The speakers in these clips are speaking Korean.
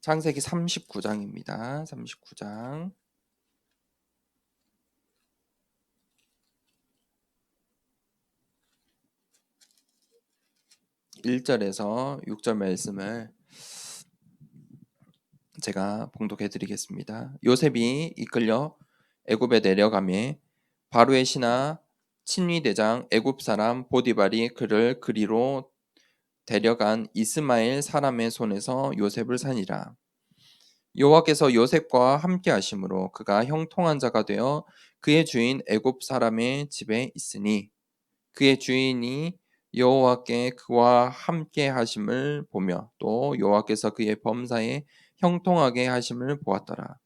창세기 39장입니다. 39장 1절에서 6절 말씀을 제가 봉독해 드리겠습니다. 요셉이 이끌려 애굽에 내려가매 바로의 신하 친위대장 애굽 사람 보디발이 그를 그리로 데려간 이스마엘 사람의 손에서 요셉을 산이라. 여호와께서 요셉과 함께 하심으로 그가 형통한 자가 되어 그의 주인 애굽 사람의 집에 있으니 그의 주인이 여호와께 그와 함께 하심을 보며 또 여호와께서 그의 범사에 형통하게 하심을 보았더라.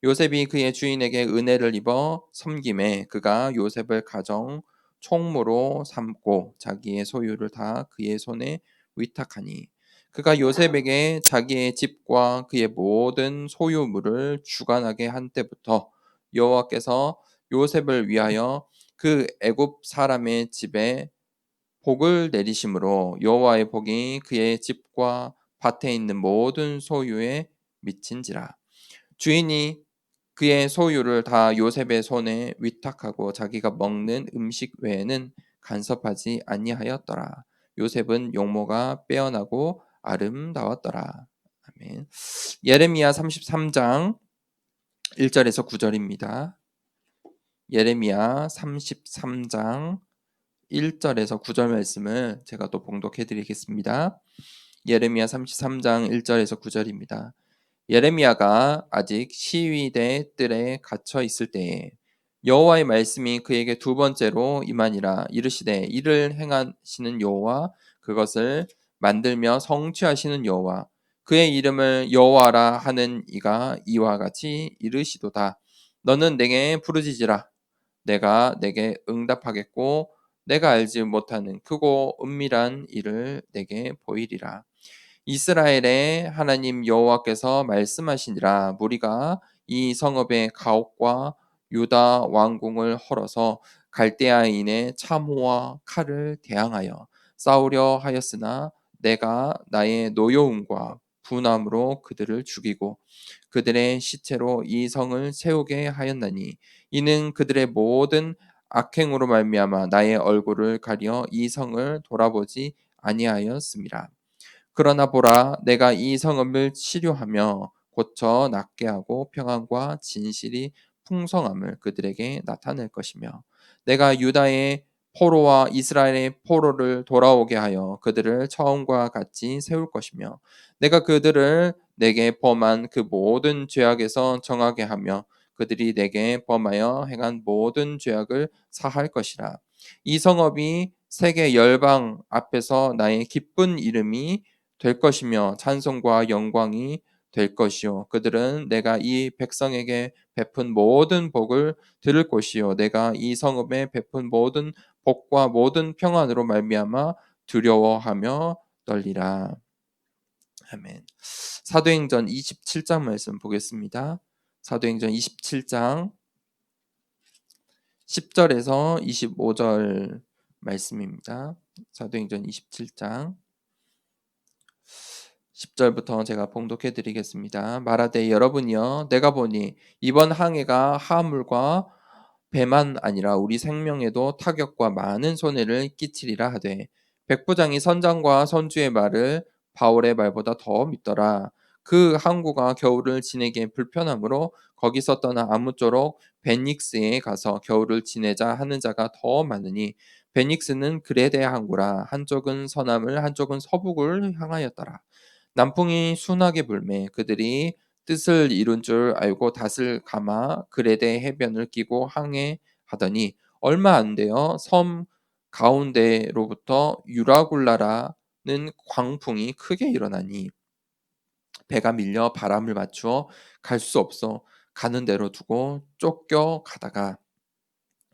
요셉이 그의 주인에게 은혜를 입어 섬김에 그가 요셉을 가정 총무로 삼고 자기의 소유를 다 그의 손에 위탁하니 그가 요셉에게 자기의 집과 그의 모든 소유물을 주관하게 한 때부터 여호와께서 요셉을 위하여 그 애굽 사람의 집에 복을 내리심으로 여호와의 복이 그의 집과 밭에 있는 모든 소유에 미친지라. 주인이 그의 소유를 다 요셉의 손에 위탁하고 자기가 먹는 음식 외에는 간섭하지 아니하였더라. 요셉은 용모가 빼어나고 아름다웠더라. 아멘. 예레미야 33장 1절에서 9절입니다. 예레미야 33장 1절에서 9절 말씀을 제가 또 봉독해 드리겠습니다. 예레미야 33장 1절에서 9절입니다. 예레미야가 아직 시위대 뜰에 갇혀 있을 때에 여호와의 말씀이 그에게 두 번째로 임하니라. 이르시되 이를 행하시는 여호와 그것을 만들며 성취하시는 여호와 그의 이름을 여호와라 하는 이가 이와 같이 이르시도다. 너는 내게 부르짖으라. 내가 내게 응답하겠고 내가 알지 못하는 크고 은밀한 일을 내게 보이리라. 이스라엘의 하나님 여호와께서 말씀하시니라. 무리가 이 성읍의 가옥과 유다 왕궁을 헐어서 갈대아인의 참호와 칼을 대항하여 싸우려 하였으나 내가 나의 노여움과 분함으로 그들을 죽이고 그들의 시체로 이 성을 세우게 하였나니 이는 그들의 모든 악행으로 말미암아 나의 얼굴을 가려 이 성을 돌아보지 아니하였습니다. 그러나 보라, 내가 이 성읍을 치료하며 고쳐 낫게 하고 평안과 진실이 풍성함을 그들에게 나타낼 것이며 내가 유다의 포로와 이스라엘의 포로를 돌아오게 하여 그들을 처음과 같이 세울 것이며 내가 그들을 내게 범한 그 모든 죄악에서 정하게 하며 그들이 내게 범하여 행한 모든 죄악을 사할 것이라. 이 성읍이 세계 열방 앞에서 나의 기쁜 이름이 될 것이며 찬송과 영광이 될 것이요 그들은 내가 이 백성에게 베푼 모든 복을 들을 것이요 내가 이 성읍에 베푼 모든 복과 모든 평안으로 말미암아 두려워하며 떨리라. 아멘. 사도행전 27장 말씀 보겠습니다. 사도행전 27장 10절에서 25절 말씀입니다. 사도행전 27장 10절부터 제가 봉독해 드리겠습니다. 말하되 여러분이여 내가 보니 이번 항해가 화물과 배만 아니라 우리 생명에도 타격과 많은 손해를 끼치리라 하되 백부장이 선장과 선주의 말을 바울의 말보다 더 믿더라. 그 항구가 겨울을 지내기에 불편하므로 거기서 떠나 아무쪼록 베닉스에 가서 겨울을 지내자 하는 자가 더 많으니 베닉스는 그레데 항구라. 한쪽은 서남을 한쪽은 서북을 향하였더라. 남풍이 순하게 불매 그들이 뜻을 이룬 줄 알고 닷을 감아 그레데 해변을 끼고 항해하더니 얼마 안 되어 섬 가운데로부터 유라굴라라는 광풍이 크게 일어나니 배가 밀려 바람을 맞추어 갈 수 없어 가는 대로 두고 쫓겨 가다가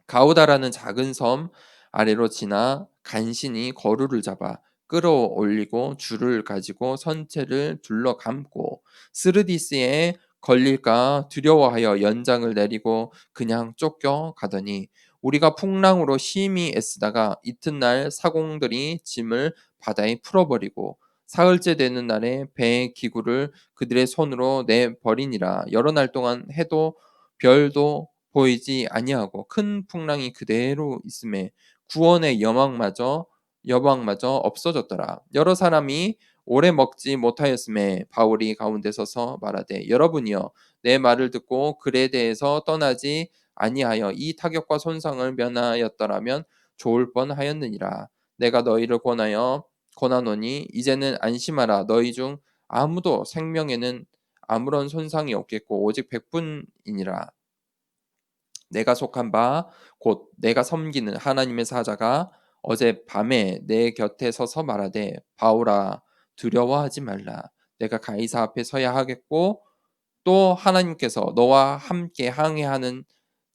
가우다라는 작은 섬 아래로 지나 간신히 거루를 잡아 끌어올리고 줄을 가지고 선체를 둘러 감고 스르디스에 걸릴까 두려워하여 연장을 내리고 그냥 쫓겨 가더니 우리가 풍랑으로 심히 애쓰다가 이튿날 사공들이 짐을 바다에 풀어버리고 사흘째 되는 날에 배의 기구를 그들의 손으로 내버리니라. 여러 날 동안 해도 별도 보이지 아니하고 큰 풍랑이 그대로 있음에 구원의 여망마저 없어졌더라. 여러 사람이 오래 먹지 못하였음에 바울이 가운데 서서 말하되 여러분이여 내 말을 듣고 글에 대해서 떠나지 아니하여 이 타격과 손상을 면하였더라면 좋을 뻔하였느니라. 내가 너희를 권하노니 이제는 안심하라. 너희 중 아무도 생명에는 아무런 손상이 없겠고 오직 백분이니라. 내가 속한 바 곧 내가 섬기는 하나님의 사자가 어젯 밤에 내 곁에 서서 말하되 바울아 두려워하지 말라. 내가 가이사 앞에 서야 하겠고 또 하나님께서 너와 함께 항해하는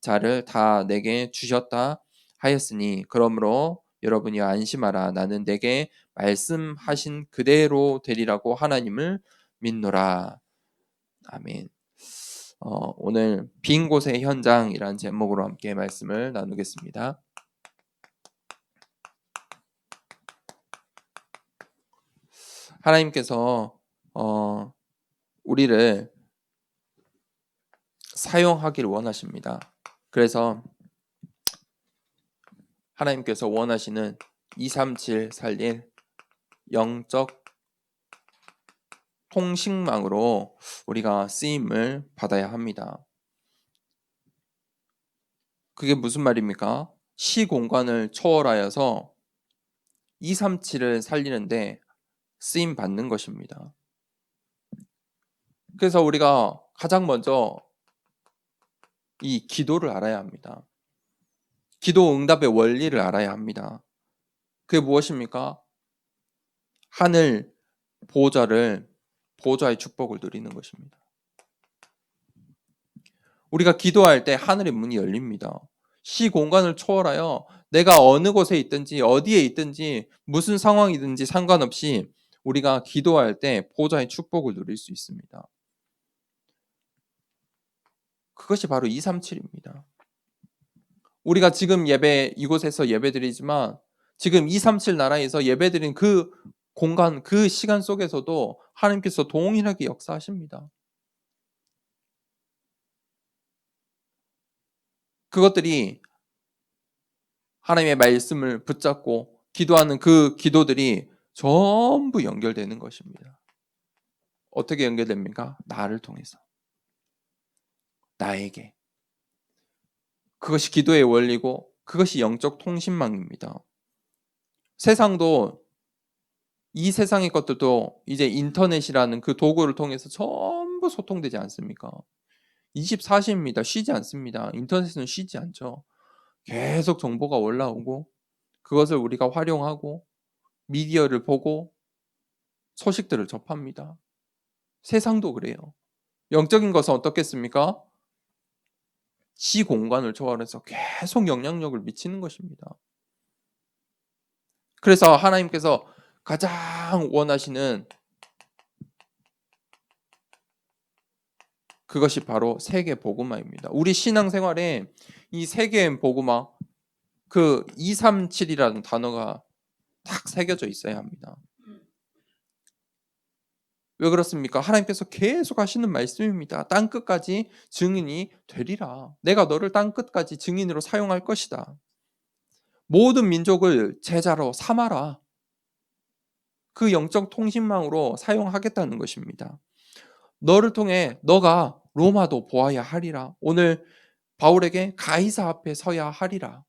자를 다 내게 주셨다 하였으니 그러므로 여러분이 안심하라. 나는 내게 말씀하신 그대로 되리라고 하나님을 믿노라. 아멘. 오늘 빈 곳의 현장이란 제목으로 함께 말씀을 나누겠습니다. 하나님께서 우리를 사용하기를 원하십니다. 그래서 하나님께서 원하시는 237 살릴 영적 통식망으로 우리가 쓰임을 받아야 합니다. 그게 무슨 말입니까? 시공간을 초월하여서 237을 살리는데 쓰임 받는 것입니다. 그래서 우리가 가장 먼저 이 기도를 알아야 합니다. 기도 응답의 원리를 알아야 합니다. 그게 무엇입니까? 하늘 보좌의 축복을 누리는 것입니다. 우리가 기도할 때 하늘의 문이 열립니다. 시공간을 초월하여 내가 어느 곳에 있든지 어디에 있든지 무슨 상황이든지 상관없이 우리가 기도할 때 보좌의 축복을 누릴 수 있습니다. 그것이 바로 237입니다. 우리가 지금 이곳에서 예배드리지만 지금 237 나라에서 예배드린 그 공간, 그 시간 속에서도 하나님께서 동일하게 역사하십니다. 그것들이 하나님의 말씀을 붙잡고 기도하는 그 기도들이 전부 연결되는 것입니다. 어떻게 연결됩니까? 나를 통해서. 나에게. 그것이 기도의 원리고 그것이 영적 통신망입니다. 세상도 이 세상의 것들도 이제 인터넷이라는 그 도구를 통해서 전부 소통되지 않습니까? 24시입니다. 쉬지 않습니다. 인터넷은 쉬지 않죠. 계속 정보가 올라오고 그것을 우리가 활용하고 미디어를 보고 소식들을 접합니다. 세상도 그래요. 영적인 것은 어떻겠습니까? 시공간을 초월해서 계속 영향력을 미치는 것입니다. 그래서 하나님께서 가장 원하시는 그것이 바로 세계 복음화입니다. 우리 신앙생활에 이 세계 복음화, 그 237이라는 단어가 딱 새겨져 있어야 합니다. 왜 그렇습니까? 하나님께서 계속 하시는 말씀입니다. 땅끝까지 증인이 되리라. 내가 너를 땅끝까지 증인으로 사용할 것이다. 모든 민족을 제자로 삼아라. 그 영적 통신망으로 사용하겠다는 것입니다. 너를 통해 너가 로마도 보아야 하리라. 오늘 바울에게 가이사 앞에 서야 하리라.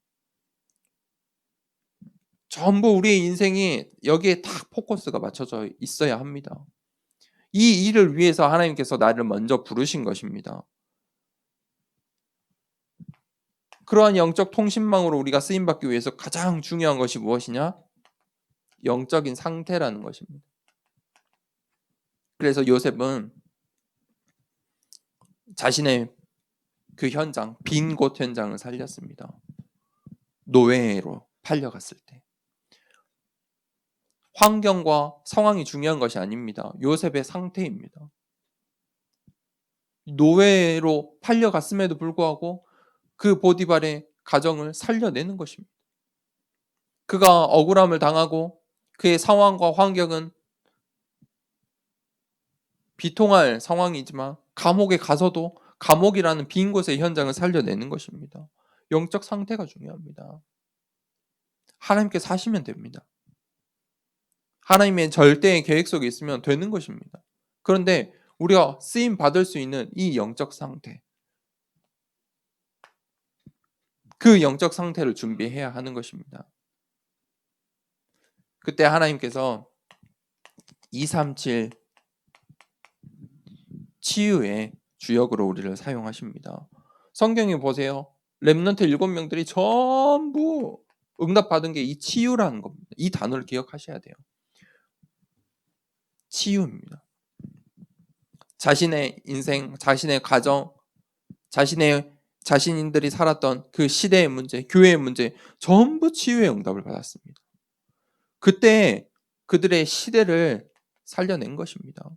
전부 우리의 인생이 여기에 딱 포커스가 맞춰져 있어야 합니다. 이 일을 위해서 하나님께서 나를 먼저 부르신 것입니다. 그러한 영적 통신망으로 우리가 쓰임받기 위해서 가장 중요한 것이 무엇이냐? 영적인 상태라는 것입니다. 그래서 요셉은 자신의 그 현장, 빈 곳 현장을 살렸습니다. 노예로 팔려갔을 때. 환경과 상황이 중요한 것이 아닙니다. 요셉의 상태입니다. 노예로 팔려갔음에도 불구하고 그 보디발의 가정을 살려내는 것입니다. 그가 억울함을 당하고 그의 상황과 환경은 비통할 상황이지만 감옥에 가서도 감옥이라는 빈 곳의 현장을 살려내는 것입니다. 영적 상태가 중요합니다. 하나님께 사시면 됩니다. 하나님의 절대의 계획 속에 있으면 되는 것입니다. 그런데 우리가 쓰임 받을 수 있는 이 영적 상태, 그 영적 상태를 준비해야 하는 것입니다. 그때 하나님께서 237 치유의 주역으로 우리를 사용하십니다. 성경에 보세요. 렘넌트 7명들이 전부 응답받은 게 이 치유라는 겁니다. 이 단어를 기억하셔야 돼요. 치유입니다. 자신의 인생, 자신의 가정, 자신들이 살았던 그 시대의 문제, 교회의 문제 전부 치유의 응답을 받았습니다. 그때 그들의 시대를 살려낸 것입니다.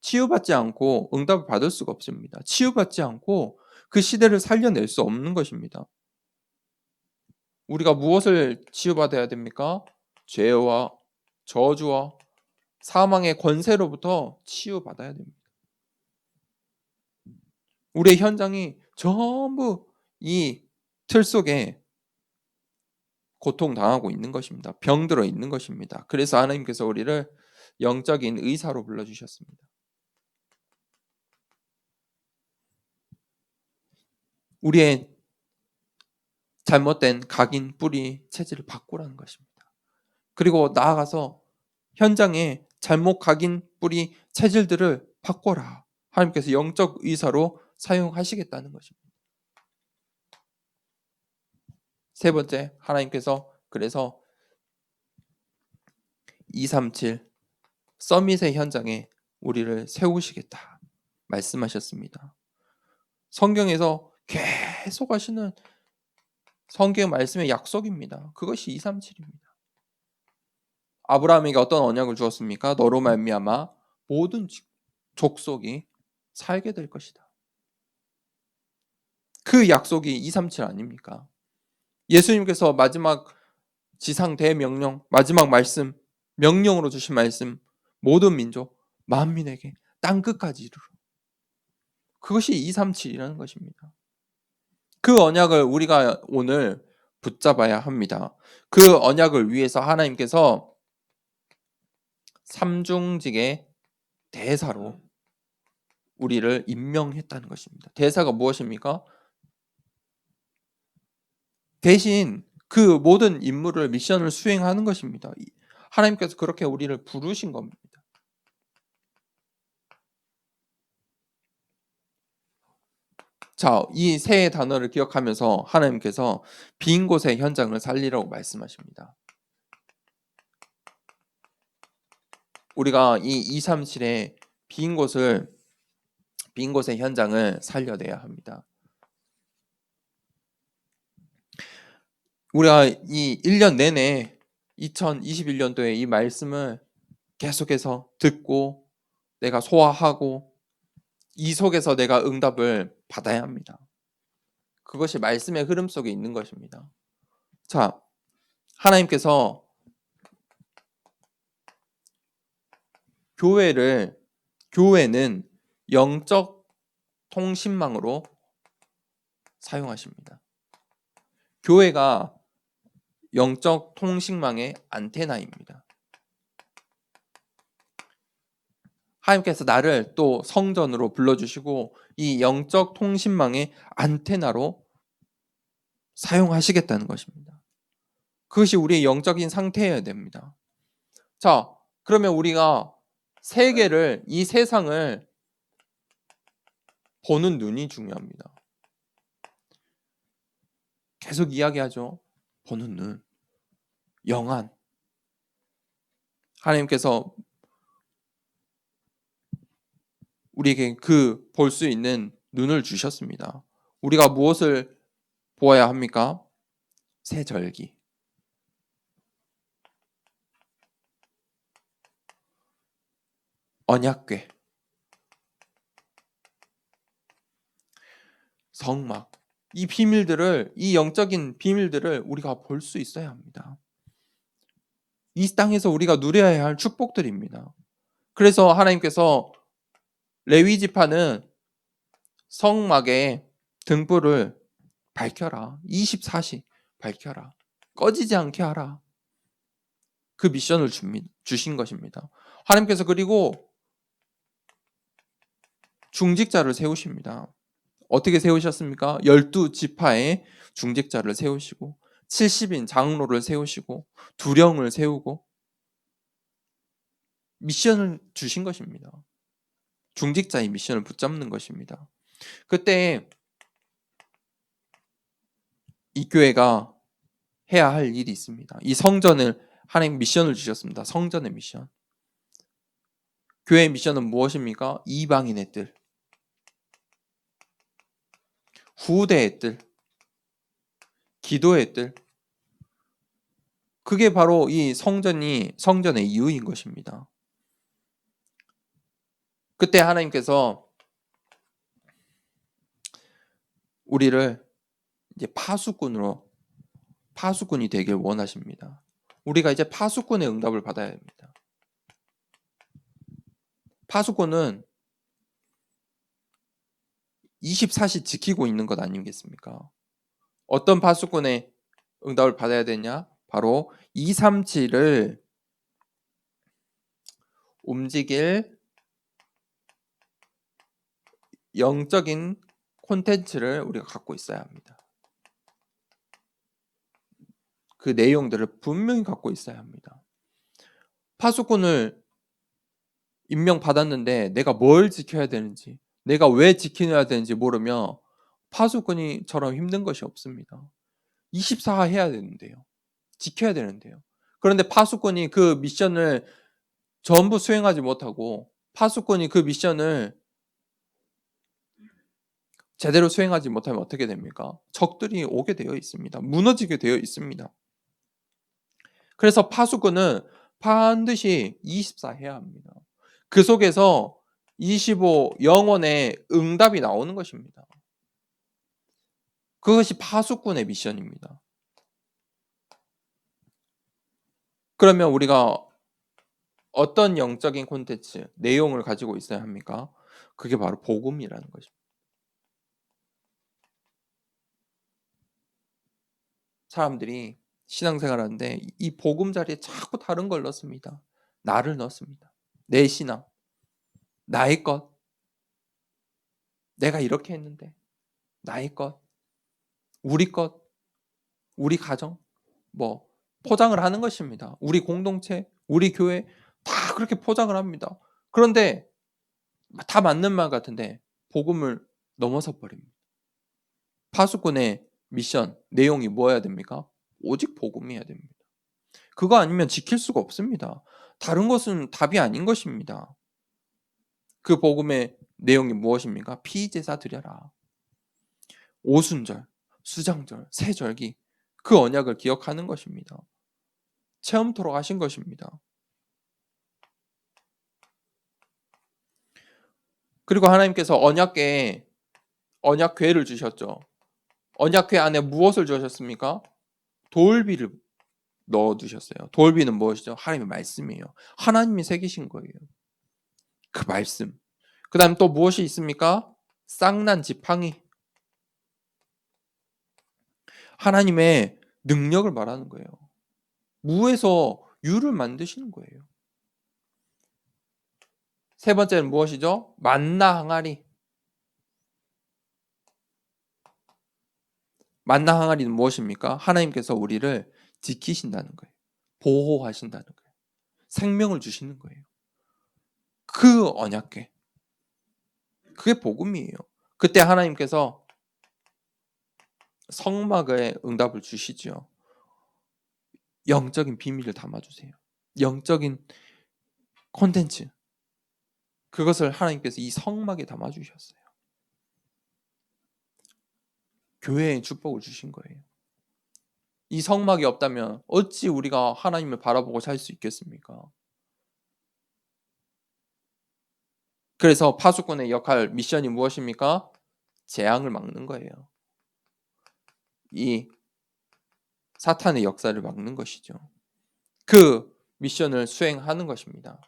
치유받지 않고 응답을 받을 수가 없습니다. 치유받지 않고 그 시대를 살려낼 수 없는 것입니다. 우리가 무엇을 치유받아야 됩니까? 죄와 저주와 사망의 권세로부터 치유받아야 됩니다. 우리의 현장이 전부 이 틀 속에 고통당하고 있는 것입니다. 병들어 있는 것입니다. 그래서 하나님께서 우리를 영적인 의사로 불러주셨습니다. 우리의 잘못된 각인, 뿌리, 체질을 바꾸라는 것입니다. 그리고 나아가서 현장에 잘못 각인, 뿌리, 체질들을 바꿔라. 하나님께서 영적 의사로 사용하시겠다는 것입니다. 세 번째, 하나님께서 그래서 237 서밋의 현장에 우리를 세우시겠다 말씀하셨습니다. 성경에서 계속 하시는 성경 말씀의 약속입니다. 그것이 237입니다. 아브라함에게 어떤 언약을 주었습니까? 너로 말미암아 모든 족속이 살게 될 것이다. 그 약속이 237 아닙니까? 예수님께서 마지막 지상 대명령, 마지막 말씀, 명령으로 주신 말씀, 모든 민족, 만민에게 땅 끝까지 이르러. 그것이 237이라는 것입니다. 그 언약을 우리가 오늘 붙잡아야 합니다. 그 언약을 위해서 하나님께서 삼중직의 대사로 우리를 임명했다는 것입니다. 대사가 무엇입니까? 대신 그 모든 임무를 미션을 수행하는 것입니다. 하나님께서 그렇게 우리를 부르신 겁니다. 자, 이 세 단어를 기억하면서 하나님께서 빈 곳의 현장을 살리라고 말씀하십니다. 우리가 이 237의 빈 곳의 현장을 살려내야 합니다. 우리가 이 1년 내내 2021년도에 이 말씀을 계속해서 듣고 내가 소화하고 이 속에서 내가 응답을 받아야 합니다. 그것이 말씀의 흐름 속에 있는 것입니다. 자, 하나님께서 교회는 영적 통신망으로 사용하십니다. 교회가 영적 통신망의 안테나입니다. 하나님께서 나를 또 성전으로 불러주시고 이 영적 통신망의 안테나로 사용하시겠다는 것입니다. 그것이 우리의 영적인 상태여야 됩니다. 자, 그러면 우리가 세계를, 이 세상을 보는 눈이 중요합니다. 계속 이야기하죠. 보는 눈, 영안. 하나님께서 우리에게 그 볼 수 있는 눈을 주셨습니다. 우리가 무엇을 보아야 합니까? 새 절기. 언약궤. 성막. 이 영적인 비밀들을 우리가 볼 수 있어야 합니다. 이 땅에서 우리가 누려야 할 축복들입니다. 그래서 하나님께서 레위 지파는 성막의 등불을 밝혀라. 24시 밝혀라. 꺼지지 않게 하라. 그 미션을 주신 것입니다. 하나님께서 그리고 중직자를 세우십니다. 어떻게 세우셨습니까? 12지파의 중직자를 세우시고 70인 장로를 세우시고 두령을 세우고 미션을 주신 것입니다. 중직자의 미션을 붙잡는 것입니다. 그때 이 교회가 해야 할 일이 있습니다. 이 성전을 하나님 미션을 주셨습니다. 성전의 미션. 교회의 미션은 무엇입니까? 이방인의 뜰, 후대의 뜰, 기도의 뜰. 그게 바로 이 성전의 이유인 것입니다. 그때 하나님께서 우리를 이제 파수꾼이 되길 원하십니다. 우리가 이제 파수꾼의 응답을 받아야 합니다. 파수꾼은 24시 지키고 있는 것 아니겠습니까? 어떤 파수꾼의 응답을 받아야 되냐? 바로 237을 움직일 영적인 콘텐츠를 우리가 갖고 있어야 합니다. 그 내용들을 분명히 갖고 있어야 합니다. 파수꾼을 임명받았는데 내가 뭘 지켜야 되는지, 내가 왜 지켜야 되는지 모르면 파수꾼이처럼 힘든 것이 없습니다. 24 해야 되는데요. 지켜야 되는데요. 그런데 파수꾼이 그 미션을 전부 수행하지 못하고 파수꾼이 그 미션을 제대로 수행하지 못하면 어떻게 됩니까? 적들이 오게 되어 있습니다. 무너지게 되어 있습니다. 그래서 파수꾼은 반드시 24 해야 합니다. 그 속에서 25 영혼의 응답이 나오는 것입니다. 그것이 파수꾼의 미션입니다. 그러면 우리가 어떤 영적인 콘텐츠, 내용을 가지고 있어야 합니까? 그게 바로 복음이라는 것입니다. 사람들이 신앙생활하는데 이 복음 자리에 자꾸 다른 걸 넣습니다. 나를 넣습니다. 내 신앙, 나의 것, 내가 이렇게 했는데, 나의 것, 우리 것, 우리 가정, 뭐 포장을 하는 것입니다. 우리 공동체, 우리 교회 다 그렇게 포장을 합니다. 그런데 다 맞는 말 같은데 복음을 넘어서 버립니다. 파수꾼의 미션, 내용이 뭐여야 됩니까? 오직 복음이어야 됩니다. 그거 아니면 지킬 수가 없습니다. 다른 것은 답이 아닌 것입니다. 그 복음의 내용이 무엇입니까? 피제사 드려라. 오순절, 수장절, 세절기 그 언약을 기억하는 것입니다. 체험토록 하신 것입니다. 그리고 하나님께서 언약궤를 주셨죠. 언약궤 안에 무엇을 주셨습니까? 돌비를 넣어두셨어요. 돌비는 무엇이죠? 하나님의 말씀이에요. 하나님이 새기신 거예요. 그 말씀. 그 다음 또 무엇이 있습니까? 쌍난 지팡이. 하나님의 능력을 말하는 거예요. 무에서 유를 만드시는 거예요. 세 번째는 무엇이죠? 만나 항아리. 만나 항아리는 무엇입니까? 하나님께서 우리를 지키신다는 거예요. 보호하신다는 거예요. 생명을 주시는 거예요. 그 언약궤. 그게 복음이에요. 그때 하나님께서 성막의 응답을 주시죠. 영적인 비밀을 담아주세요. 영적인 콘텐츠. 그것을 하나님께서 이 성막에 담아주셨어요. 교회에 축복을 주신 거예요. 이 성막이 없다면 어찌 우리가 하나님을 바라보고 살 수 있겠습니까? 그래서 파수꾼의 역할, 미션이 무엇입니까? 재앙을 막는 거예요. 이 사탄의 역사를 막는 것이죠. 그 미션을 수행하는 것입니다.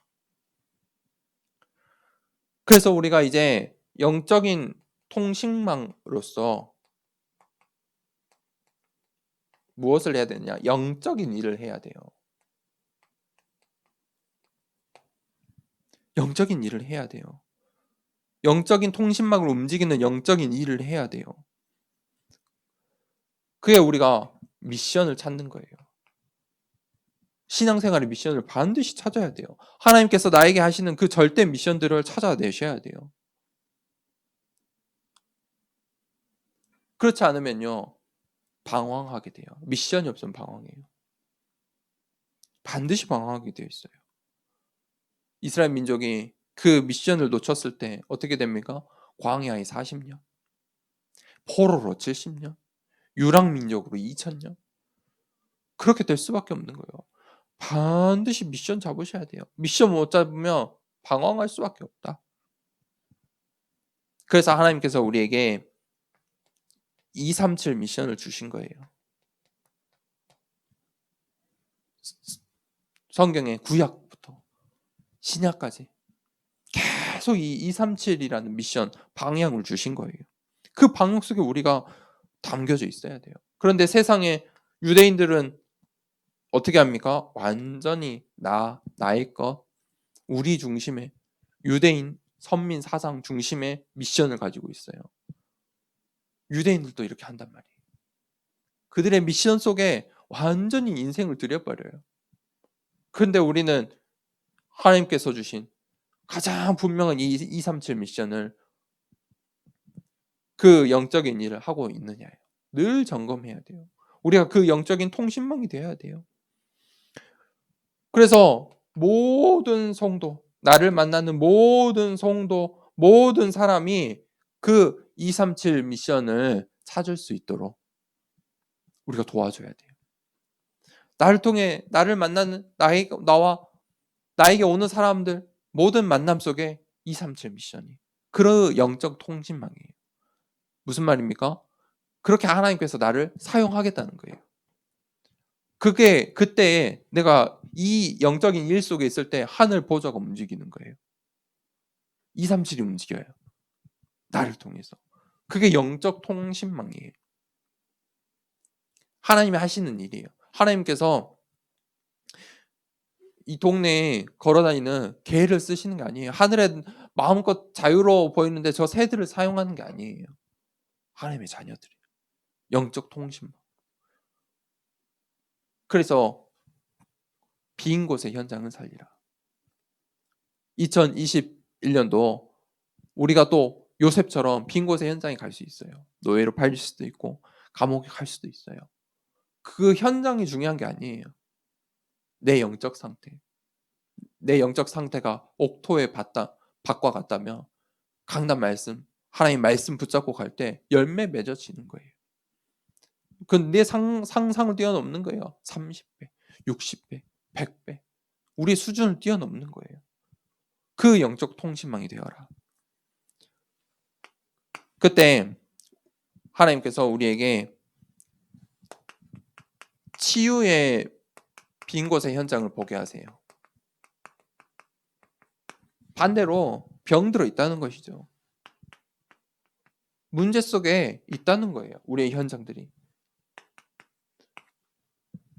그래서 우리가 이제 영적인 통신망으로서 무엇을 해야 되느냐? 영적인 일을 해야 돼요. 영적인 일을 해야 돼요. 영적인 통신망을 움직이는 영적인 일을 해야 돼요. 그게 우리가 미션을 찾는 거예요. 신앙생활의 미션을 반드시 찾아야 돼요. 하나님께서 나에게 하시는 그 절대 미션들을 찾아내셔야 돼요. 그렇지 않으면요, 방황하게 돼요. 미션이 없으면 방황해요. 반드시 방황하게 되어 있어요. 이스라엘 민족이 그 미션을 놓쳤을 때 어떻게 됩니까? 광야에 40년, 포로로 70년, 유랑민족으로 2000년. 그렇게 될 수밖에 없는 거예요. 반드시 미션 잡으셔야 돼요. 미션 못 잡으면 방황할 수밖에 없다. 그래서 하나님께서 우리에게 237 미션을 주신 거예요. 성경의 구약부터 신약까지 계속 이 237이라는 미션, 방향을 주신 거예요. 그 방향 속에 우리가 담겨져 있어야 돼요. 그런데 세상의 유대인들은 어떻게 합니까? 완전히 나의 것, 우리 중심의 유대인, 선민 사상 중심의 미션을 가지고 있어요. 유대인들도 이렇게 한단 말이에요. 그들의 미션 속에 완전히 인생을 들여버려요. 그런데 우리는 하나님께서 주신 가장 분명한 이 237 미션을 그 영적인 일을 하고 있느냐예요. 늘 점검해야 돼요. 우리가 그 영적인 통신망이 되어야 돼요. 그래서 모든 성도, 나를 만나는 모든 성도, 모든 사람이 그 237 미션을 찾을 수 있도록 우리가 도와줘야 돼요. 나를 통해 나를 만나는 나에게 오는 사람들 모든 만남 속에 237 미션이 그 영적 통신망이에요. 무슨 말입니까? 그렇게 하나님께서 나를 사용하겠다는 거예요. 그게 그때 내가 이 영적인 일 속에 있을 때 하늘 보좌가 움직이는 거예요. 237이 움직여요. 나를 통해서. 그게 영적 통신망이에요. 하나님이 하시는 일이에요. 하나님께서 이 동네에 걸어다니는 개를 쓰시는 게 아니에요. 하늘에 마음껏 자유로워 보이는데 저 새들을 사용하는 게 아니에요. 하나님의 자녀들이에요. 영적 통신망. 그래서 빈 곳의 현장을 살리라. 2021년도 우리가 또 요셉처럼 빈 곳의 현장에 갈 수 있어요. 노예로 팔릴 수도 있고 감옥에 갈 수도 있어요. 그 현장이 중요한 게 아니에요. 내 영적 상태. 내 영적 상태가 옥토의 밭과 같다면 강단 말씀, 하나님 말씀 붙잡고 갈 때 열매 맺어지는 거예요. 그건 내 상상을 뛰어넘는 거예요. 30배, 60배, 100배. 우리 수준을 뛰어넘는 거예요. 그 영적 통신망이 되어라. 그때 하나님께서 우리에게 치유의 빈 곳의 현장을 보게 하세요. 반대로 병들어 있다는 것이죠. 문제 속에 있다는 거예요. 우리의 현장들이.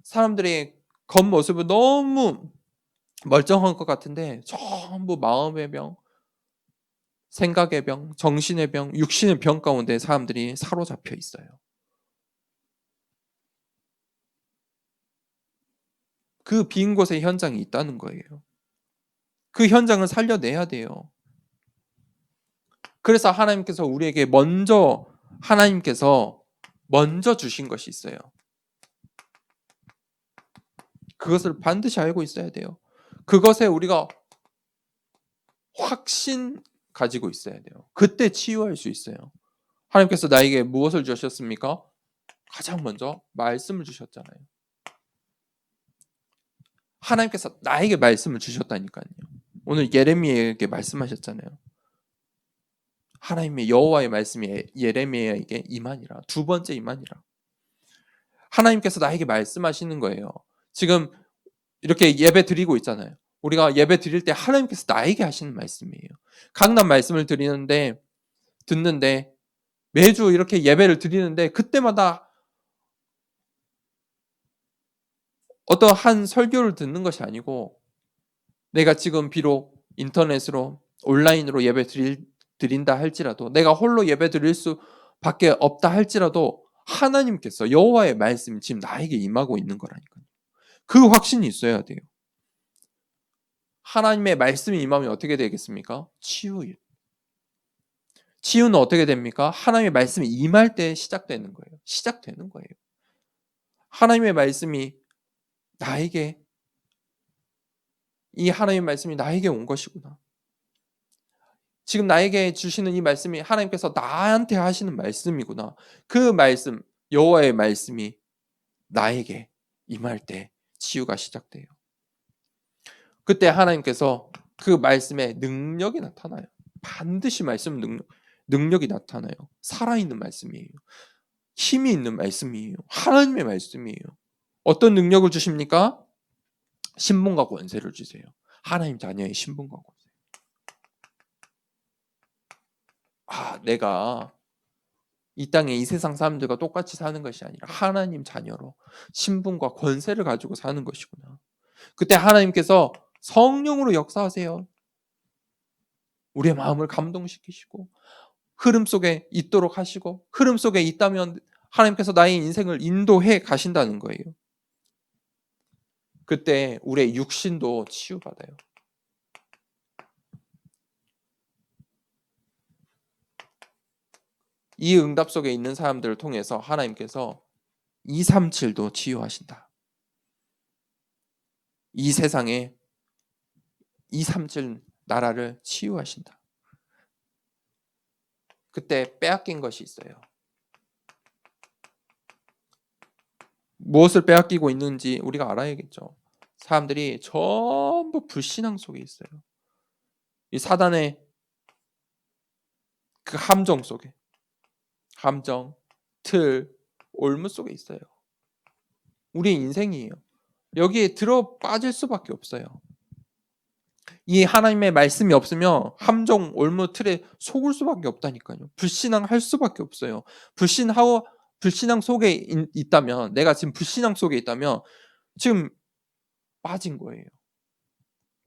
사람들의 겉모습은 너무 멀쩡한 것 같은데 전부 마음의 병, 생각의 병, 정신의 병, 육신의 병 가운데 사람들이 사로잡혀 있어요. 그 빈 곳에 현장이 있다는 거예요. 그 현장을 살려내야 돼요. 그래서 하나님께서 먼저 주신 것이 있어요. 그것을 반드시 알고 있어야 돼요. 그것에 우리가 확신 가지고 있어야 돼요. 그때 치유할 수 있어요. 하나님께서 나에게 무엇을 주셨습니까? 가장 먼저 말씀을 주셨잖아요. 하나님께서 나에게 말씀을 주셨다니까요. 오늘 예레미야에게 말씀하셨잖아요. 하나님의 여호와의 말씀이 예레미야에게 임하니라. 두 번째 임하니라. 하나님께서 나에게 말씀하시는 거예요. 지금 이렇게 예배 드리고 있잖아요. 우리가 예배 드릴 때 하나님께서 나에게 하시는 말씀이에요. 강단 말씀을 듣는데 매주 이렇게 예배를 드리는데 그때마다 어떤 한 설교를 듣는 것이 아니고 내가 지금 비록 인터넷으로 온라인으로 드린다 할지라도 내가 홀로 예배 드릴 수밖에 없다 할지라도 하나님께서 여호와의 말씀이 지금 나에게 임하고 있는 거라니까요. 그 확신이 있어야 돼요. 하나님의 말씀이 임하면 어떻게 되겠습니까? 치유는 어떻게 됩니까? 하나님의 말씀이 임할 때 시작되는 거예요. 하나님의 말씀이 나에게 이 하나님의 말씀이 나에게 온 것이구나. 지금 나에게 주시는 이 말씀이 하나님께서 나한테 하시는 말씀이구나. 그 말씀, 여호와의 말씀이 나에게 임할 때 치유가 시작돼요. 그때 하나님께서 그 말씀에 능력이 나타나요. 반드시 능력이 나타나요. 살아있는 말씀이에요. 힘이 있는 말씀이에요. 하나님의 말씀이에요. 어떤 능력을 주십니까? 신분과 권세를 주세요. 하나님 자녀의 신분과 권세. 내가 이 땅에 이 세상 사람들과 똑같이 사는 것이 아니라 하나님 자녀로 신분과 권세를 가지고 사는 것이구나. 그때 하나님께서 성령으로 역사하세요. 우리의 마음을 감동시키시고 흐름 속에 있도록 하시고 흐름 속에 있다면 하나님께서 나의 인생을 인도해 가신다는 거예요. 그때 우리의 육신도 치유받아요. 이 응답 속에 있는 사람들을 통해서 하나님께서 237도 치유하신다. 이 세상에 237 나라를 치유하신다. 그때 빼앗긴 것이 있어요. 무엇을 빼앗기고 있는지 우리가 알아야겠죠. 사람들이 전부 불신앙 속에 있어요. 이 사단의 그 함정 속에, 틀, 올무 속에 있어요. 우리의 인생이에요. 여기에 들어 빠질 수밖에 없어요. 이 하나님의 말씀이 없으면 함정, 올무, 틀에 속을 수밖에 없다니까요. 불신앙할 수밖에 없어요. 불신앙 속에 있다면, 내가 지금 불신앙 속에 있다면 지금 빠진 거예요.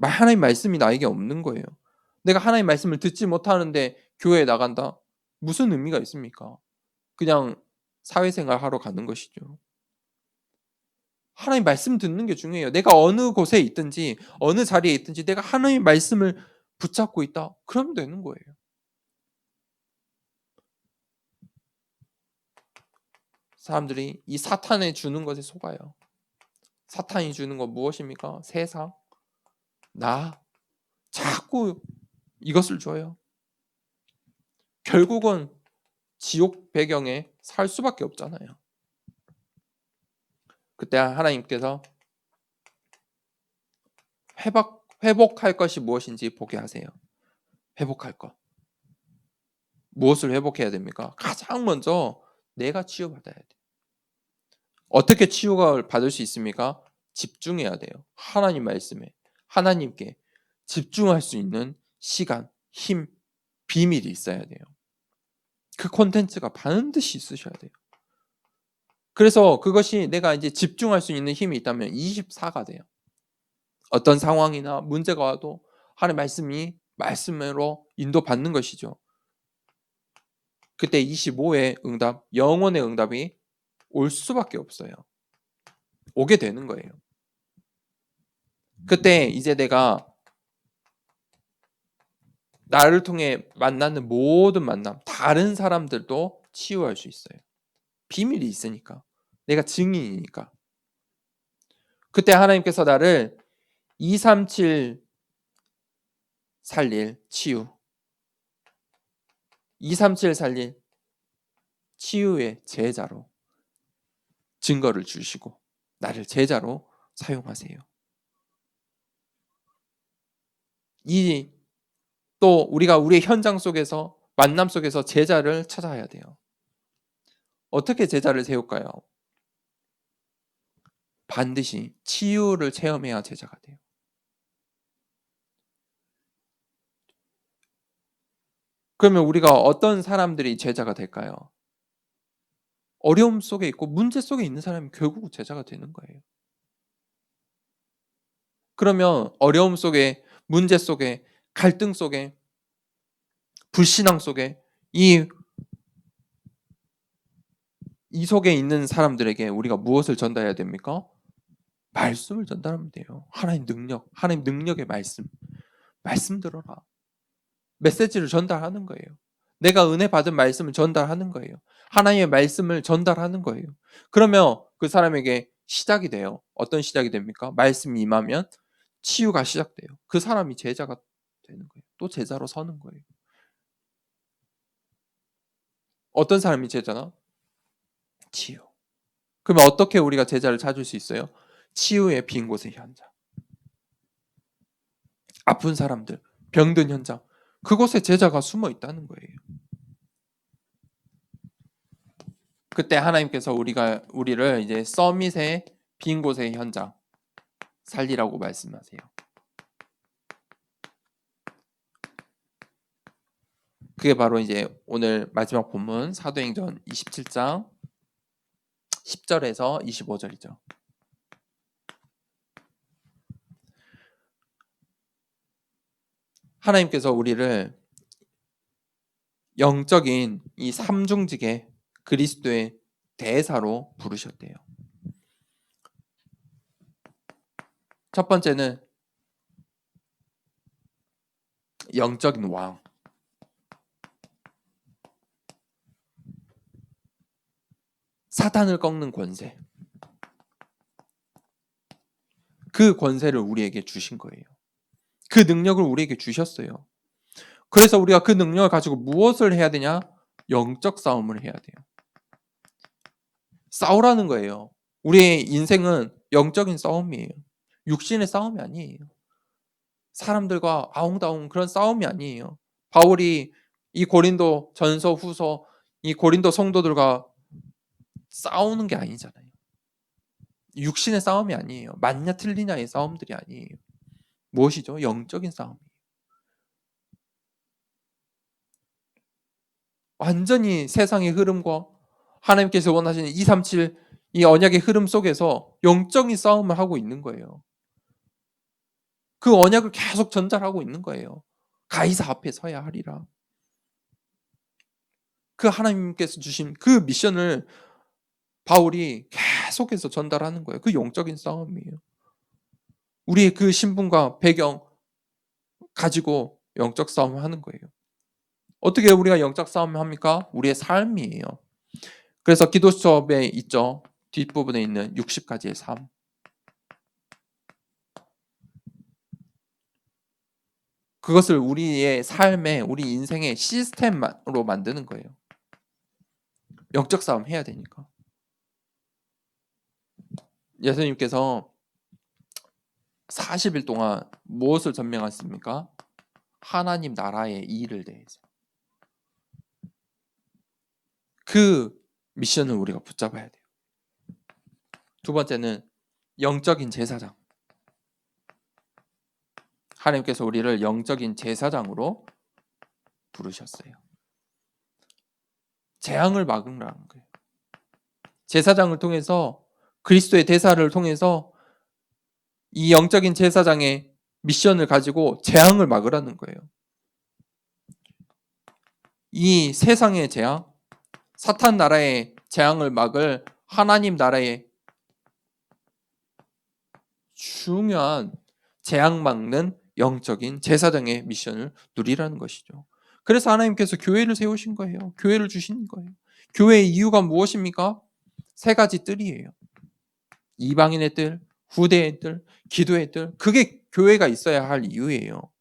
하나님 말씀이 나에게 없는 거예요. 내가 하나님 말씀을 듣지 못하는데 교회에 나간다? 무슨 의미가 있습니까? 그냥 사회생활 하러 가는 것이죠. 하나님 말씀 듣는 게 중요해요. 내가 어느 곳에 있든지 어느 자리에 있든지 내가 하나님 말씀을 붙잡고 있다. 그러면 되는 거예요. 사람들이 이 사탄에 주는 것에 속아요. 사탄이 주는 건 무엇입니까? 세상, 나, 자꾸 이것을 줘요. 결국은 지옥 배경에 살 수밖에 없잖아요. 그때 하나님께서 회복할 것이 무엇인지 보게 하세요. 회복할 것. 무엇을 회복해야 됩니까? 가장 먼저 내가 치유받아야 돼요. 어떻게 치유가 받을 수 있습니까? 집중해야 돼요. 하나님 말씀에, 하나님께 집중할 수 있는 시간, 힘, 비밀이 있어야 돼요. 그 콘텐츠가 반드시 있으셔야 돼요. 그래서 그것이 내가 이제 집중할 수 있는 힘이 있다면 24가 돼요. 어떤 상황이나 문제가 와도 하나님의 말씀으로 인도받는 것이죠. 그때 25의 응답, 영혼의 응답이 올 수밖에 없어요. 오게 되는 거예요. 그때 이제 내가 나를 통해 만나는 모든 만남, 다른 사람들도 치유할 수 있어요. 비밀이 있으니까. 내가 증인이니까. 그때 하나님께서 나를 237 살릴 치유, 237 살릴 치유의 제자로 증거를 주시고 나를 제자로 사용하세요. 또 우리가 우리의 현장 속에서 만남 속에서 제자를 찾아야 돼요. 어떻게 제자를 세울까요? 반드시 치유를 체험해야 제자가 돼요. 그러면 우리가 어떤 사람들이 제자가 될까요? 어려움 속에 있고 문제 속에 있는 사람이 결국 제자가 되는 거예요. 그러면 어려움 속에, 문제 속에, 갈등 속에, 불신앙 속에 이 속에 있는 사람들에게 우리가 무엇을 전달해야 됩니까? 말씀을 전달하면 돼요. 하나님 능력, 하나님 능력의 말씀. 말씀 들어라. 메시지를 전달하는 거예요. 내가 은혜 받은 말씀을 전달하는 거예요. 하나님의 말씀을 전달하는 거예요. 그러면 그 사람에게 시작이 돼요. 어떤 시작이 됩니까? 말씀이 임하면 치유가 시작돼요. 그 사람이 제자가 되는 거예요. 또 제자로 서는 거예요. 어떤 사람이 제자나? 치유. 그러면 어떻게 우리가 제자를 찾을 수 있어요? 치유의 빈 곳의 현장. 아픈 사람들, 병든 현장. 그곳에 제자가 숨어 있다는 거예요. 그때 하나님께서 우리를 이제 서밋의 빈 곳의 현장 살리라고 말씀하세요. 그게 바로 이제 오늘 마지막 본문 사도행전 27장 10절에서 25절이죠. 하나님께서 우리를 영적인 이 삼중직의 그리스도의 대사로 부르셨대요. 첫 번째는 영적인 왕. 사탄을 꺾는 권세. 그 권세를 우리에게 주신 거예요. 그 능력을 우리에게 주셨어요. 그래서 우리가 그 능력을 가지고 무엇을 해야 되냐? 영적 싸움을 해야 돼요. 싸우라는 거예요. 우리의 인생은 영적인 싸움이에요. 육신의 싸움이 아니에요. 사람들과 아웅다웅 그런 싸움이 아니에요. 바울이 이 고린도 전서 후서 이 고린도 성도들과 싸우는 게 아니잖아요. 육신의 싸움이 아니에요. 맞냐 틀리냐의 싸움들이 아니에요. 무엇이죠? 영적인 싸움이에요. 완전히 세상의 흐름과 하나님께서 원하시는 237 이 언약의 흐름 속에서 영적인 싸움을 하고 있는 거예요. 그 언약을 계속 전달하고 있는 거예요. 가이사 앞에 서야 하리라. 그 하나님께서 주신 그 미션을 바울이 계속해서 전달하는 거예요. 그 영적인 싸움이에요. 우리의 그 신분과 배경 가지고 영적 싸움을 하는 거예요. 어떻게 우리가 영적 싸움을 합니까? 우리의 삶이에요. 그래서 기도 수업에 있죠. 뒷부분에 있는 60가지의 삶. 그것을 우리의 삶에, 우리 인생의 시스템으로 만드는 거예요. 영적 싸움 해야 되니까. 예수님께서 40일 동안 무엇을 전명하십니까? 하나님 나라의 일을 대해서. 그 미션을 우리가 붙잡아야 돼요. 두 번째는 영적인 제사장. 하나님께서 우리를 영적인 제사장으로 부르셨어요. 재앙을 막으라는 거예요. 제사장을 통해서 그리스도의 대사를 통해서 이 영적인 제사장의 미션을 가지고 재앙을 막으라는 거예요. 이 세상의 재앙, 사탄 나라의 재앙을 막을 하나님 나라의 중요한 재앙 막는 영적인 제사장의 미션을 누리라는 것이죠. 그래서 하나님께서 교회를 세우신 거예요. 교회를 주신 거예요. 교회의 이유가 무엇입니까? 세 가지 뜰이에요. 이방인의 뜰, 후대의 뜰, 기도의 뜰. 그게 교회가 있어야 할 이유예요.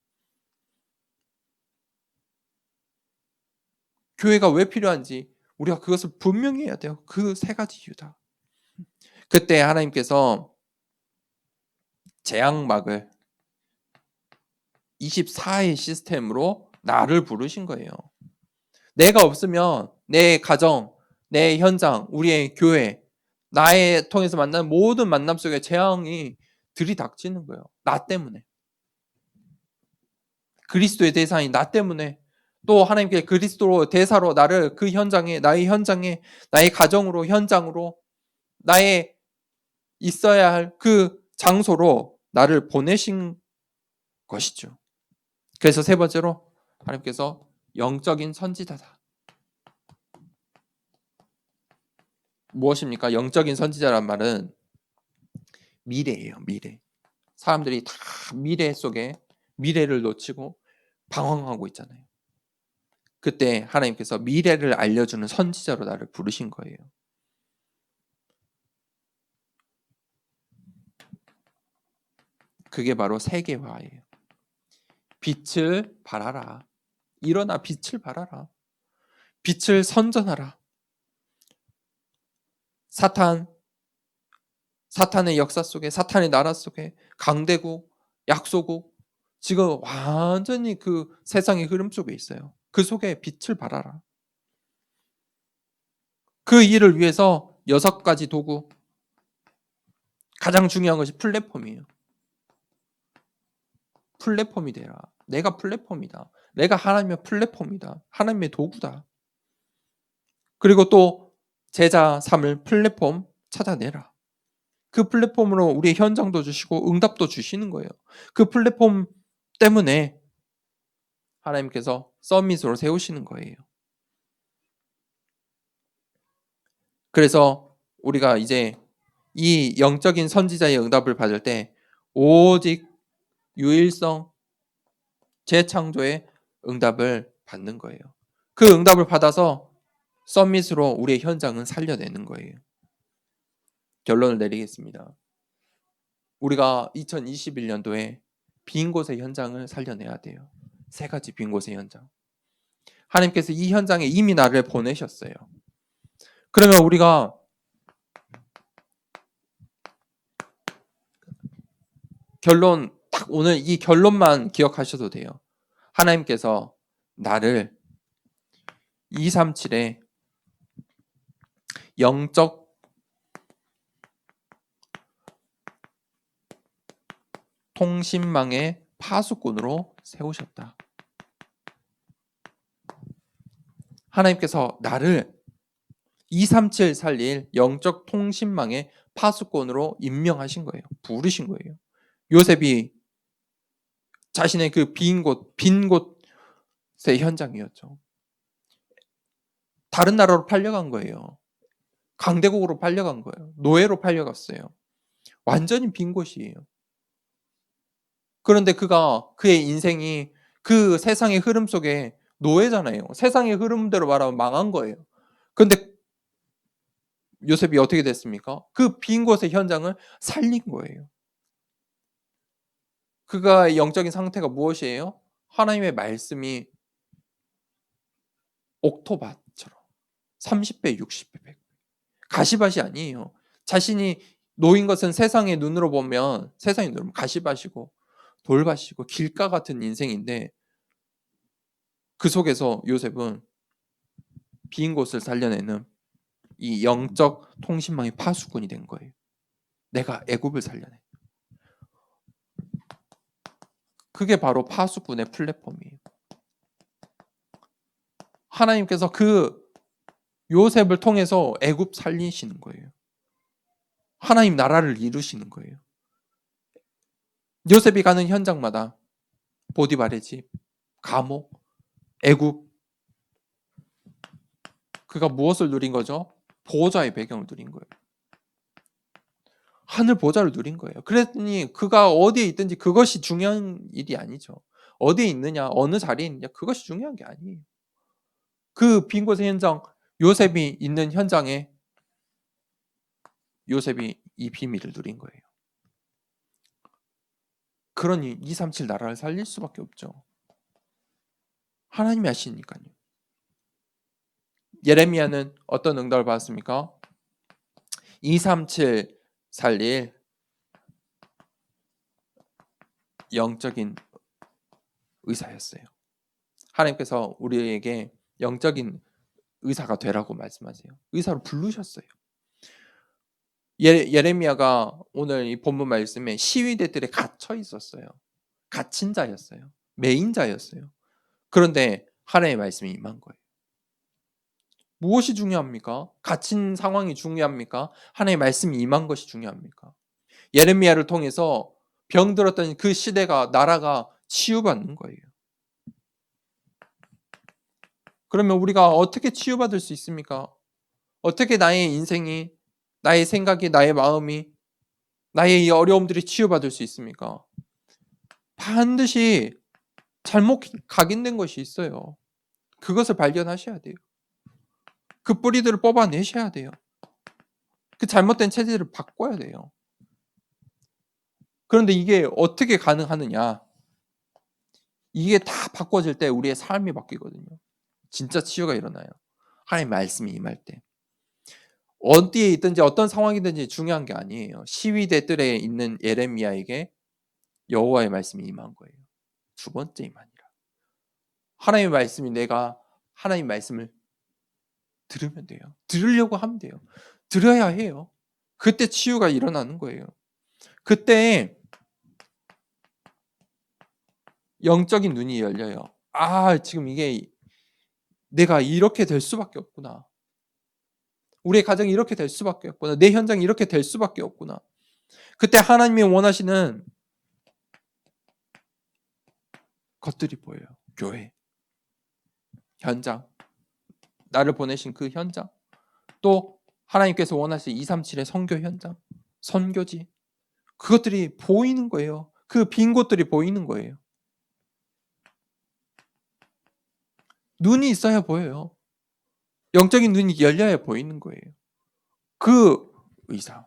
교회가 왜 필요한지 우리가 그것을 분명히 해야 돼요. 그 세 가지 이유다. 그때 하나님께서 재앙막을 24의 시스템으로 나를 부르신 거예요. 내가 없으면 내 가정, 내 현장, 우리의 교회, 나의 통해서 만나는 모든 만남 속에 재앙이 들이닥치는 거예요. 나 때문에. 그리스도의 대상이 나 때문에 또 하나님께 그리스도 대사로 나를 그 현장에, 나의 가정으로, 현장으로, 나의 있어야 할 그 장소로 나를 보내신 것이죠. 그래서 세 번째로 하나님께서 영적인 선지자다. 무엇입니까? 영적인 선지자란 말은 미래예요, 미래. 사람들이 다 미래 속에 미래를 놓치고 방황하고 있잖아요. 그때 하나님께서 미래를 알려주는 선지자로 나를 부르신 거예요. 그게 바로 세계화예요. 빛을 발하라. 일어나 빛을 발하라. 빛을 선전하라. 사탄의 역사 속에, 사탄의 나라 속에, 강대국, 약소국, 지금 완전히 그 세상의 흐름 속에 있어요. 그 속에 빛을 발하라. 그 일을 위해서 6가지 도구, 가장 중요한 것이 플랫폼이에요. 플랫폼이 되라. 내가 플랫폼이다. 내가 하나님의 플랫폼이다. 하나님의 도구다. 그리고 또 제자 삼을 플랫폼 찾아내라. 그 플랫폼으로 우리의 현장도 주시고 응답도 주시는 거예요. 그 플랫폼 때문에 하나님께서 서밋으로 세우시는 거예요. 그래서 우리가 이제 이 영적인 선지자의 응답을 받을 때 오직 유일성, 재창조의 응답을 받는 거예요. 그 응답을 받아서 서밋으로 우리의 현장은 살려내는 거예요. 결론을 내리겠습니다. 우리가 2021년도에 빈 곳의 현장을 살려내야 돼요. 3가지 빈 곳의 현장. 하나님께서 이 현장에 이미 나를 보내셨어요. 그러면 우리가 결론, 딱 오늘 이 결론만 기억하셔도 돼요. 하나님께서 나를 237의 영적 통신망의 파수꾼으로 세우셨다. 하나님께서 나를 237 살릴 영적 통신망의 파수꾼으로 임명하신 거예요. 부르신 거예요. 요셉이 자신의 그 빈 곳의 현장이었죠. 다른 나라로 팔려간 거예요. 강대국으로 팔려간 거예요. 노예로 팔려갔어요. 완전히 빈 곳이에요. 그런데 그의 인생이 그 세상의 흐름 속에 노예잖아요. 세상의 흐름대로 말하면 망한 거예요. 그런데 요셉이 어떻게 됐습니까? 그 빈 곳의 현장을 살린 거예요. 그가 영적인 상태가 무엇이에요? 하나님의 말씀이 옥토밭처럼 30배, 60배, 100배. 가시밭이 아니에요. 자신이 놓인 것은 세상의 눈으로 보면 가시밭이고 돌밭이고 길가 같은 인생인데 그 속에서 요셉은 빈 곳을 살려내는 이 영적 통신망의 파수꾼이 된 거예요. 내가 애굽을 살려내. 그게 바로 파수꾼의 플랫폼이에요. 하나님께서 그 요셉을 통해서 애굽 살리시는 거예요. 하나님 나라를 이루시는 거예요. 요셉이 가는 현장마다 보디발의 집, 감옥, 애굽, 그가 무엇을 누린 거죠? 보호자의 배경을 누린 거예요. 하늘 보좌를 누린 거예요. 그랬더니 그가 어디에 있든지 그것이 중요한 일이 아니죠. 어디에 있느냐, 어느 자리에 있느냐, 그것이 중요한 게 아니에요. 그 빈 곳의 현장, 요셉이 있는 현장에 요셉이 이 비밀을 누린 거예요. 그러니 237 나라를 살릴 수밖에 없죠. 하나님이 하시니까요. 예레미야는 어떤 응답을 받았습니까? 237 살릴 영적인 의사였어요. 하나님께서 우리에게 영적인 의사가 되라고 말씀하세요. 의사로 부르셨어요. 예레미야가 오늘 이 본문 말씀에 시위대들에 갇혀 있었어요. 갇힌 자였어요. 매인 자였어요. 그런데 하나님의 말씀이 임한 거예요. 무엇이 중요합니까? 갇힌 상황이 중요합니까? 하나님의 말씀이 임한 것이 중요합니까? 예레미야를 통해서 병들었던 그 시대가 나라가 치유받는 거예요. 그러면 우리가 어떻게 치유받을 수 있습니까? 어떻게 나의 인생이, 나의 생각이, 나의 마음이, 나의 이 어려움들이 치유받을 수 있습니까? 반드시 잘못 각인된 것이 있어요. 그것을 발견하셔야 돼요. 그 뿌리들을 뽑아내셔야 돼요. 그 잘못된 체질을 바꿔야 돼요. 그런데 이게 어떻게 가능하느냐? 이게 다 바꿔질 때 우리의 삶이 바뀌거든요. 진짜 치유가 일어나요. 하나님의 말씀이 임할 때. 어디에 있든지 어떤 상황이든지 중요한 게 아니에요. 시위대 뜰에 있는 예레미야에게 여호와의 말씀이 임한 거예요. 두 번째 임하니라. 하나님의 말씀이 내가 하나님의 말씀을 들으면 돼요. 들으려고 하면 돼요. 들어야 해요. 그때 치유가 일어나는 거예요. 그때 영적인 눈이 열려요. 아, 지금 이게 내가 이렇게 될 수밖에 없구나. 우리의 가정이 이렇게 될 수밖에 없구나. 내 현장이 이렇게 될 수밖에 없구나. 그때 하나님이 원하시는 것들이 보여요. 교회, 현장, 나를 보내신 그 현장, 또 하나님께서 원하시는 237의 선교 현장, 선교지, 그것들이 보이는 거예요. 그 빈 곳들이 보이는 거예요. 눈이 있어야 보여요. 영적인 눈이 열려야 보이는 거예요. 그 의사.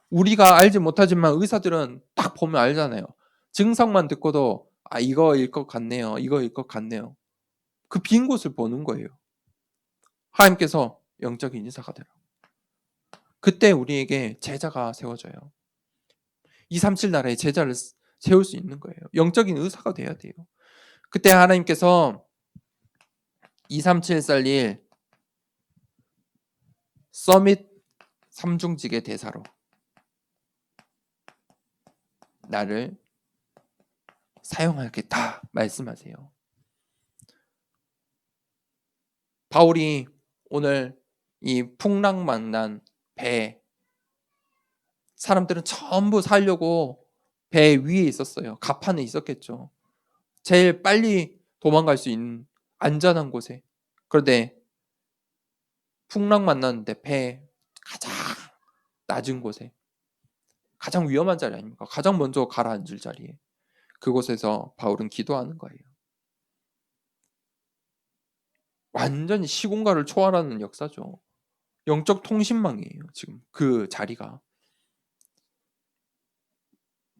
우리가 알지 못하지만 의사들은 딱 보면 알잖아요. 증상만 듣고도 아, 이거일 것 같네요. 이거일 것 같네요. 그 빈 곳을 보는 거예요. 하나님께서 영적인 인사가 되라. 그때 우리에게 제자가 세워져요. 237 나라에 제자를 세울 수 있는 거예요. 영적인 의사가 돼야 돼요. 그때 하나님께서 237 살릴 서밋 삼중직의 대사로 나를 사용하겠다 말씀하세요. 바울이 오늘 이 풍랑 만난 배, 사람들은 전부 살려고 배 위에 있었어요. 갑판에 있었겠죠. 제일 빨리 도망갈 수 있는 안전한 곳에. 그런데 풍랑 만났는데 배 가장 낮은 곳에, 가장 위험한 자리 아닙니까? 가장 먼저 가라앉을 자리에. 그곳에서 바울은 기도하는 거예요. 완전히 시공간을 초월하는 역사죠. 영적 통신망이에요. 지금 그 자리가.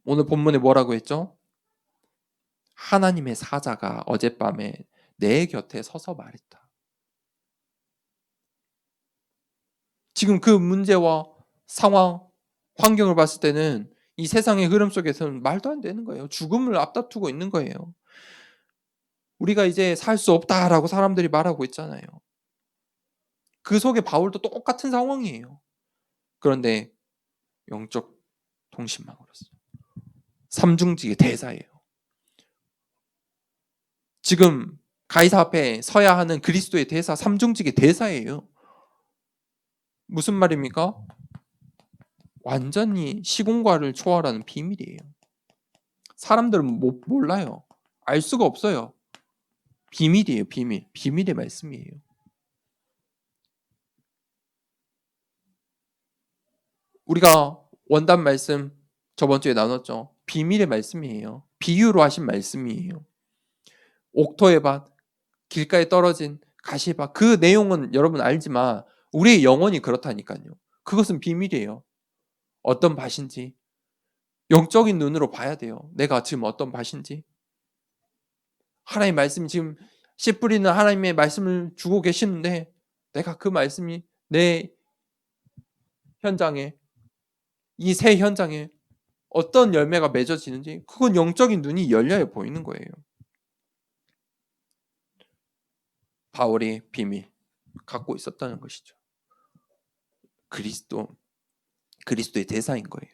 오늘 본문에 뭐라고 했죠? 하나님의 사자가 어젯밤에 내 곁에 서서 말했다. 지금 그 문제와 상황, 환경을 봤을 때는 이 세상의 흐름 속에서는 말도 안 되는 거예요. 죽음을 앞다투고 있는 거예요. 우리가 이제 살 수 없다라고 사람들이 말하고 있잖아요. 그 속에 바울도 똑같은 상황이에요. 그런데 영적 통신망으로서 삼중직의 대사예요. 지금 가이사 앞에 서야 하는 그리스도의 대사, 삼중직의 대사예요. 무슨 말입니까? 완전히 시공간을 초월하는 비밀이에요. 사람들은 몰라요. 알 수가 없어요. 비밀이에요, 비밀. 비밀의 말씀이에요. 우리가 원단 말씀 저번 주에 나눴죠. 비밀의 말씀이에요. 비유로 하신 말씀이에요. 옥토의 밭, 길가에 떨어진 가시밭. 그 내용은 여러분 알지만 우리의 영혼이 그렇다니까요. 그것은 비밀이에요. 어떤 밭인지 영적인 눈으로 봐야 돼요. 내가 지금 어떤 밭인지. 하나님의 말씀이 지금 씨 뿌리는 하나님의 말씀을 주고 계시는데 내가 그 말씀이 내 현장에, 이 새 현장에 어떤 열매가 맺어지는지 그건 영적인 눈이 열려야 보이는 거예요. 바울이 비밀 갖고 있었다는 것이죠. 그리스도의 대사인 거예요.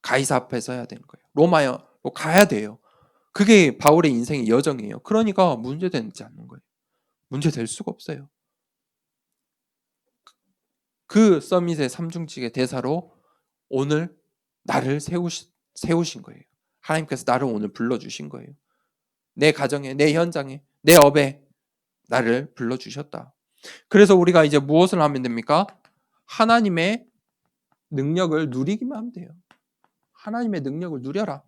가이사 앞에 서야 되는 거예요. 로마로 가야 돼요. 그게 바울의 인생의 여정이에요. 그러니까 문제되지 않는 거예요. 문제 될 수가 없어요. 그 서밋의 삼중직의 대사로 오늘 나를 세우신 거예요. 하나님께서 나를 오늘 불러주신 거예요. 내 가정에, 내 현장에, 내 업에 나를 불러주셨다. 그래서 우리가 이제 무엇을 하면 됩니까? 하나님의 능력을 누리기만 하면 돼요. 하나님의 능력을 누려라.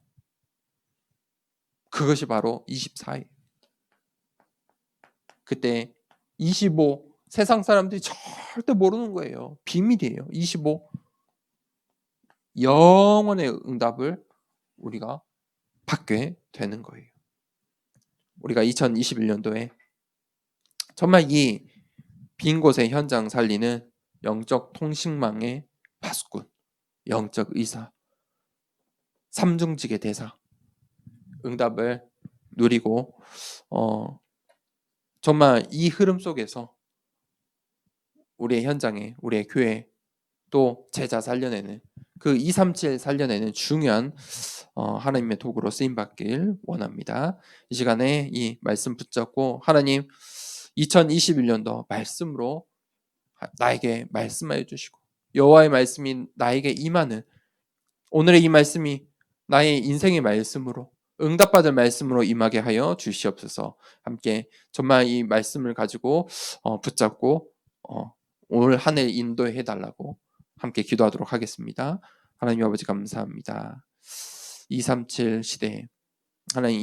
그것이 바로 24일. 그때 25, 세상 사람들이 절대 모르는 거예요. 비밀이에요. 25. 영원의 응답을 우리가 받게 되는 거예요. 우리가 2021년도에 정말 이 빈 곳의 현장 살리는 영적 통신망의 파수꾼, 영적 의사, 삼중직의 대사, 응답을 누리고 정말 이 흐름 속에서 우리의 현장에, 우리의 교회, 또 제자 살려내는 그 237 살려내는 중요한 하나님의 도구로 쓰임받길 원합니다. 이 시간에 이 말씀 붙잡고 하나님 2021년도 말씀으로 나에게 말씀하여 주시고 여호와의 말씀이 나에게 임하는 오늘의 이 말씀이 나의 인생의 말씀으로 응답받을 말씀으로 임하게 하여 주시옵소서. 함께 정말 이 말씀을 가지고 붙잡고 올 한 해 인도해 달라고 함께 기도하도록 하겠습니다. 하나님 아버지 감사합니다. 237 시대에 하나님